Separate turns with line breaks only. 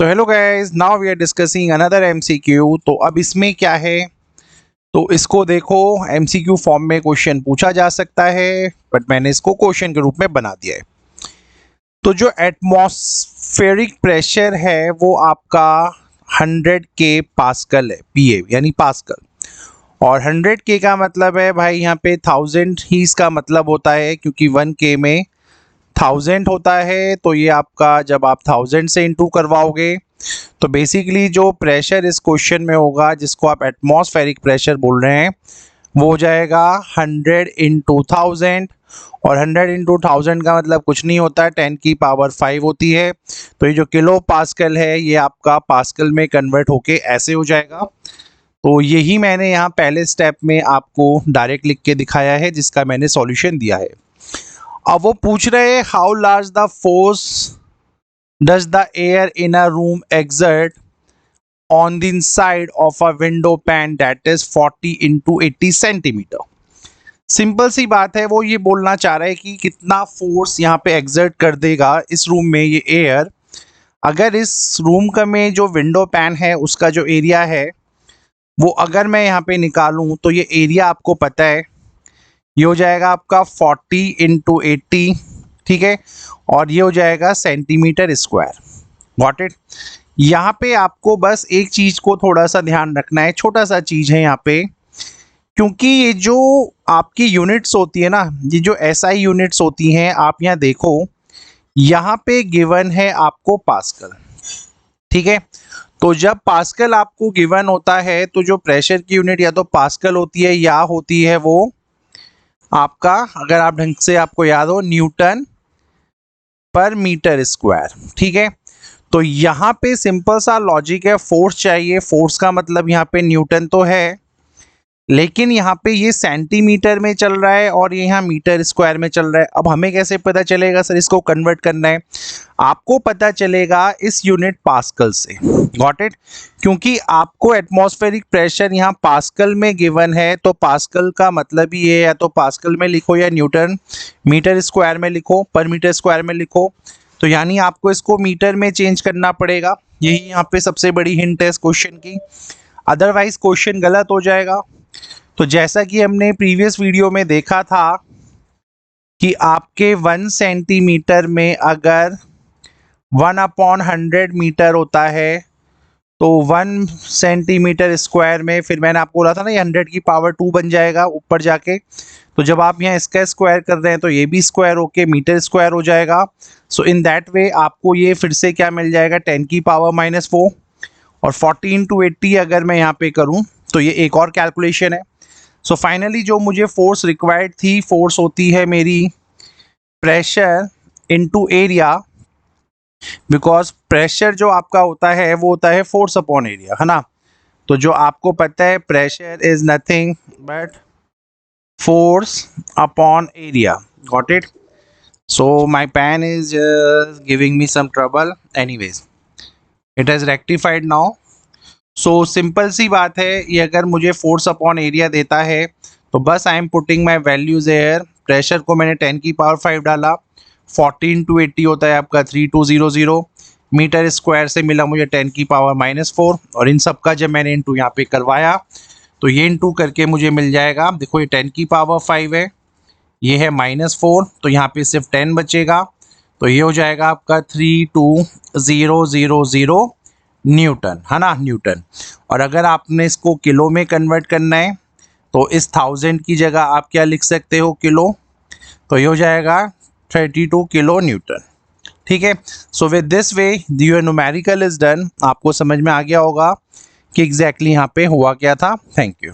So hello guys, now we are discussing another MCQ. तो अब इसमें क्या है, तो इसको देखो, एमसीक्यू फॉर्म में क्वेश्चन पूछा जा सकता है, बट मैंने इसको क्वेश्चन के रूप में बना दिया है। तो जो एटमॉस्फेरिक प्रेशर है वो आपका 100 के पास्कल है, पीए यानी पास्कल। और 100 के का मतलब है भाई यहाँ पे 1000 ही इसका मतलब होता है, क्योंकि 1 के में 1000 होता है। तो ये आपका जब आप 1000 से इंटू करवाओगे तो बेसिकली जो प्रेशर इस क्वेश्चन में होगा, जिसको आप एटमॉस्फेरिक प्रेशर बोल रहे हैं, वो हो जाएगा 100 इंटू 1000। और 100 इंटू 1000 का मतलब कुछ नहीं होता है, 10 की पावर 5 होती है। तो ये जो किलो पास्कल है ये आपका पास्कल में कन्वर्ट होके ऐसे हो जाएगा। तो यही मैंने यहाँ पहले स्टेप में आपको डायरेक्ट लिख के दिखाया है, जिसका मैंने सॉल्यूशन दिया है। अब वो पूछ रहे हैं how large the force does the air in a room exert on the inside of a window pane that is 40 into 80 centimetre. Simple सी बात है, वो ये बोलना चाह रहा है कि कितना फोर्स यहाँ पे एक्सर्ट कर देगा इस रूम में ये एयर, अगर इस रूम का में जो विंडो पैन है उसका जो एरिया है वो अगर मैं यहाँ पे निकालूं तो ये एरिया आपको पता है, ये हो जाएगा आपका 40 इंटू 80, ठीक है, और ये हो जाएगा सेंटीमीटर स्क्वायर। Got it. यहाँ पे आपको बस एक चीज़ को थोड़ा सा ध्यान रखना है, छोटा सा चीज़ है यहाँ पे, क्योंकि ये जो आपकी यूनिट्स होती है ना, ये जो एसआई यूनिट्स होती हैं, आप यहाँ देखो, यहाँ पे गिवन है आपको पास्कल, ठीक है। तो जब पास्कल आपको गिवन होता है तो जो प्रेशर की यूनिट या तो पास्कल होती है या होती है वो आपका, अगर आप ढंग से आपको याद हो, न्यूटन पर मीटर स्क्वायर, ठीक है। तो यहाँ पे सिंपल सा लॉजिक है, फोर्स चाहिए, फोर्स का मतलब यहाँ पे न्यूटन तो है, लेकिन यहाँ पे ये सेंटीमीटर में चल रहा है और ये यहाँ मीटर स्क्वायर में चल रहा है। अब हमें कैसे पता चलेगा सर इसको कन्वर्ट करना है? आपको पता चलेगा इस यूनिट पास्कल से। Got it. क्योंकि आपको एटमॉस्फेरिक प्रेशर यहाँ पास्कल में गिवन है, तो पास्कल का मतलब ही है, या तो पास्कल में लिखो या न्यूटन मीटर स्क्वायर में लिखो, पर मीटर स्क्वायर में लिखो। तो यानी आपको इसको मीटर में चेंज करना पड़ेगा। यही यहाँ पे सबसे बड़ी हिंट है इस क्वेश्चन की, अदरवाइज क्वेश्चन गलत हो जाएगा। तो जैसा कि हमने प्रीवियस वीडियो में देखा था कि आपके 1 सेंटीमीटर में अगर 1/100 मीटर होता है, तो 1 सेंटीमीटर स्क्वायर में, फिर मैंने आपको बोला था ना ये 100 की पावर 2 बन जाएगा ऊपर जाके। तो जब आप यहाँ इसका स्क्वायर कर रहे हैं तो ये भी स्क्वायर होके मीटर स्क्वायर हो जाएगा। सो इन दैट वे आपको ये फिर से क्या मिल जाएगा, 10 की पावर -4। और 40 इंटू 80 अगर मैं यहाँ पे करूँ तो ये एक और कैलकुलेशन है। सो फाइनली जो मुझे फोर्स रिक्वायर्ड थी, फोर्स होती है मेरी pressure into area, because pressure जो आपका होता है वो होता है फोर्स अपॉन एरिया, है ना। तो जो आपको पता है pressure is nothing but force upon area. Got it. So my pen is giving me some trouble, anyways it has rectified now. So simple सी बात है, ये अगर मुझे फोर्स अपॉन एरिया देता है तो बस I am putting my values air. Pressure को मैंने 10 की पावर 5 डाला, 40 इंटू 80 होता है आपका 3200, मीटर स्क्वायर से मिला मुझे 10 की पावर -4। और इन सब का जब मैंने इंटू यहाँ पे करवाया तो ये इंटू करके मुझे मिल जाएगा, देखो ये 10 की पावर 5 है, ये है -4, तो यहाँ पे सिर्फ 10 बचेगा। तो ये हो जाएगा आपका 32000 न्यूटन, है ना, न्यूटन। और अगर आपने इसको किलो में कन्वर्ट करना है तो इस 1000 की जगह आप क्या लिख सकते हो, किलो। तो ये हो जाएगा 32 किलो न्यूटन, ठीक है। So with this way your numerical is done. आपको समझ में आ गया होगा कि एग्जैक्टली यहाँ पे हुआ क्या था। Thank you.